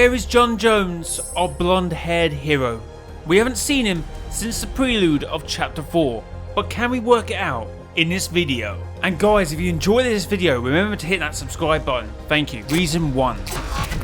Where is John Jones, our blonde-haired hero? We haven't seen him since the prelude of chapter 4, but can we work it out in this video? And guys, if you enjoyed this video, remember to hit that subscribe button. Thank you. Reason 1.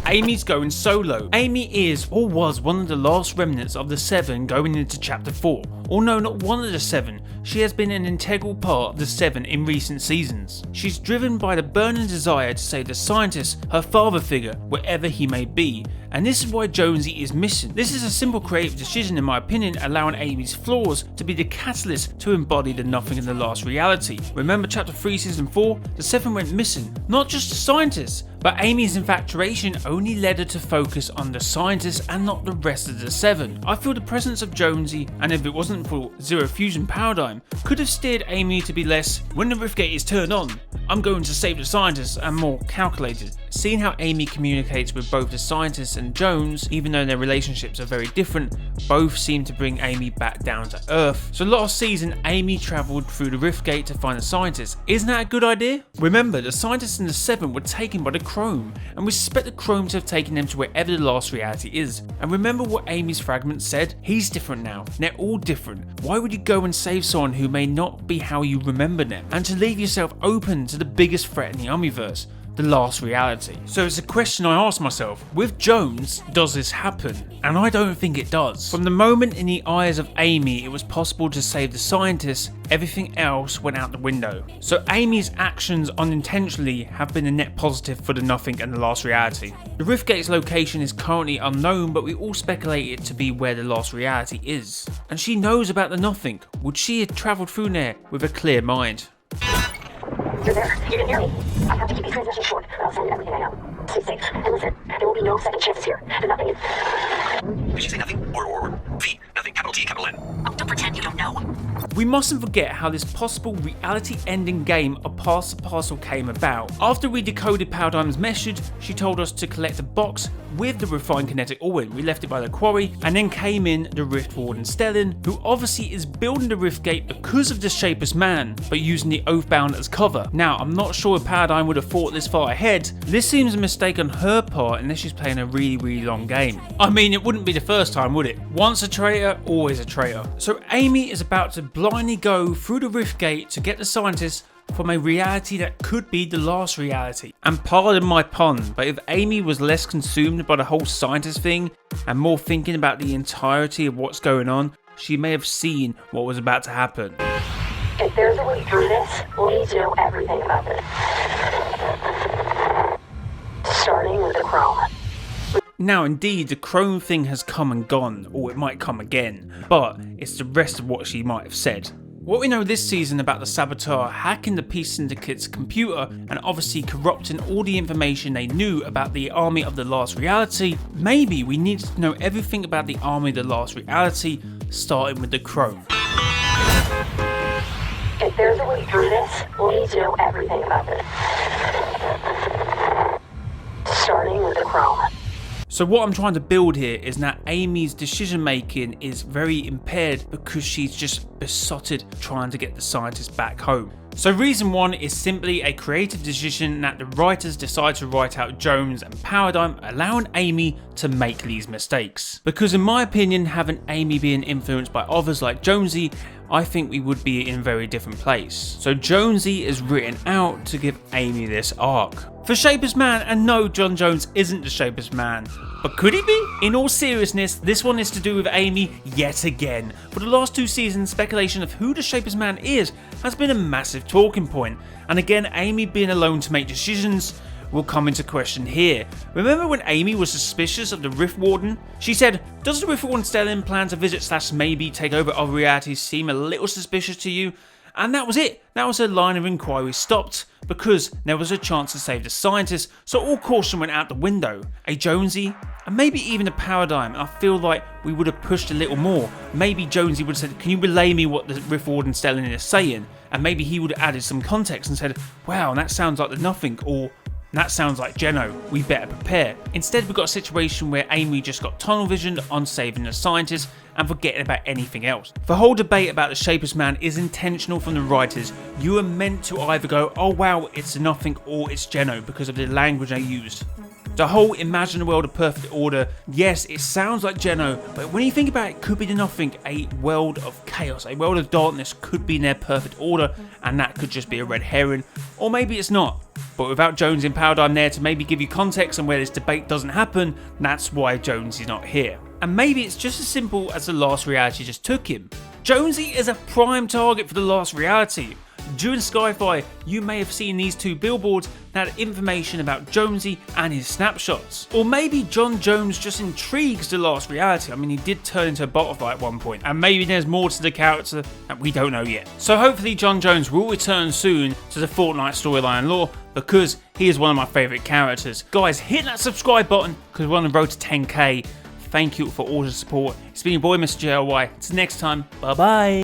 Amy's going solo. Amie is or was one of the last remnants of the 7 going into chapter 4. Or no, not one of the 7. She has been an integral part of the 7 in recent seasons. She's driven by the burning desire to save the scientist, her father figure, wherever he may be. And this is why Jonesy is missing. This is a simple creative decision in my opinion, allowing Amy's flaws to be the catalyst to embody the nothing in the last reality. Remember chapter 3 season 4? The 7 went missing. Not just the scientist, but Amy's infatuation only led her to focus on the scientist and not the rest of the 7. I feel the presence of Jonesy, and if it wasn't for Zero Fusion Paradigm, could have steered Amie to be less, when the Riftgate is turned on, I'm going to save the scientist, and more calculated. Seeing how Amie communicates with both the scientist and Jones, even though their relationships are very different, both seem to bring Amie back down to earth. So last season, Amie travelled through the Riftgate to find the scientist. Isn't that a good idea? Remember, the scientists in the 7 were taken by the Chrome, and we suspect the Chrome to have taken them to wherever the last reality is. And remember what Amy's fragment said? He's different now. They're all different. Why would you go and save someone who may not be how you remember them? And to leave yourself open to the biggest threat in the Omniverse, the last reality. So it's a question I ask myself, with Jones, does this happen? And I don't think it does. From the moment in the eyes of Amie it was possible to save the scientist, everything else went out the window. So Amy's actions unintentionally have been a net positive for the nothing and the last reality. The Riftgate's location is currently unknown, but we all speculate it to be where the last reality is. And she knows about the nothing. Would she have travelled through there with a clear mind? You're there. You can hear me. I have to keep these transmissions short, or I'll send everything I know. Stay safe. And listen, there will be no second chances here. The nothing is... Did you say nothing? Or V? Nothing, capital T, capital N. Oh, don't pretend you don't know. We mustn't forget how this possible reality-ending game of Pass the Parcel came about. After we decoded Paradigm's message, she told us to collect a box with the refined kinetic ore. We left it by the quarry, and then came in the Rift Warden Stellan, who obviously is building the Riftgate because of the Shapeless Man, but using the Oathbound as cover. Now, I'm not sure if Paradigm would have thought this far ahead. This seems a mistake on her part unless she's playing a really long game. I mean, it wouldn't be the first time, would it? Once a traitor, always a traitor. So Amie is about to blindly go through the Riftgate to get the scientist from a reality that could be the last reality. And pardon my pun, but if Amie was less consumed by the whole scientist thing and more thinking about the entirety of what's going on, she may have seen what was about to happen. If there's a way through this, we'll need to know everything about this. Starting with the Chrome. Now indeed, the Chrome thing has come and gone, or it might come again, but it's the rest of what she might have said. What we know this season about the Saboteur hacking the Peace Syndicate's computer and obviously corrupting all the information they knew about the Army of the Last Reality, maybe we need to know everything about the Army of the Last Reality, starting with the Chrome. If there's a way through this, we'll need to know everything about this. Starting with the Chrome. So what I'm trying to build here is that Amy's decision making is very impaired because she's just besotted trying to get the scientist back home. So reason 1 is simply a creative decision that the writers decide to write out Jones and Paradigm, allowing Amie to make these mistakes. Because in my opinion, having Amie being influenced by others like Jonesy, I think we would be in a very different place. So Jonesy is written out to give Amie this arc. For Shapeless Man, and no, John Jones isn't the Shapeless Man, but could he be? In all seriousness, this one is to do with Amie yet again. For the last 2 seasons, speculation of who the Shapeless Man is has been a massive talking point, and again, Amie being alone to make decisions will come into question here. Remember when Amie was suspicious of the Rift Warden? She said, does the Rift Warden Stellan plan to visit / maybe take over other realities seem a little suspicious to you? And that was it. That was her line of inquiry stopped because there was a chance to save the scientist, so all caution went out the window. A Jonesy, and maybe even a Paradigm, and I feel like we would have pushed a little more. Maybe Jonesy would have said, can you relay me what the Rift Warden Stellan is saying? And maybe he would have added some context and said, wow, that sounds like the nothing, or that sounds like Geno, we better prepare. Instead, we've got a situation where Amie just got tunnel visioned on saving the scientist and forgetting about anything else. The whole debate about the Shapeless Man is intentional from the writers. You are meant to either go, oh wow, it's nothing, or it's Geno, because of the language they used. The whole imagine a world of perfect order, yes, it sounds like Geno, but when you think about it, could be nothing. A world of chaos, a world of darkness could be in their perfect order, and that could just be a red herring, or maybe it's not. But without Jones in Paradigm there to maybe give you context on where this debate doesn't happen, that's why Jones is not here. And maybe it's just as simple as the last reality just took him. Jonesy is a prime target for the last reality. During Sci-Fi, you may have seen these two billboards that had information about Jonesy and his snapshots. Or maybe John Jones just intrigues the last reality. I mean, he did turn into a butterfly at one point, and maybe there's more to the character that we don't know yet. So hopefully John Jones will return soon to the Fortnite storyline lore, because he is one of my favourite characters. Guys, hit that subscribe button, because we're on the road to 10k. Thank you for all the support. It's been your boy, Mr. JLY. Till next time, bye bye.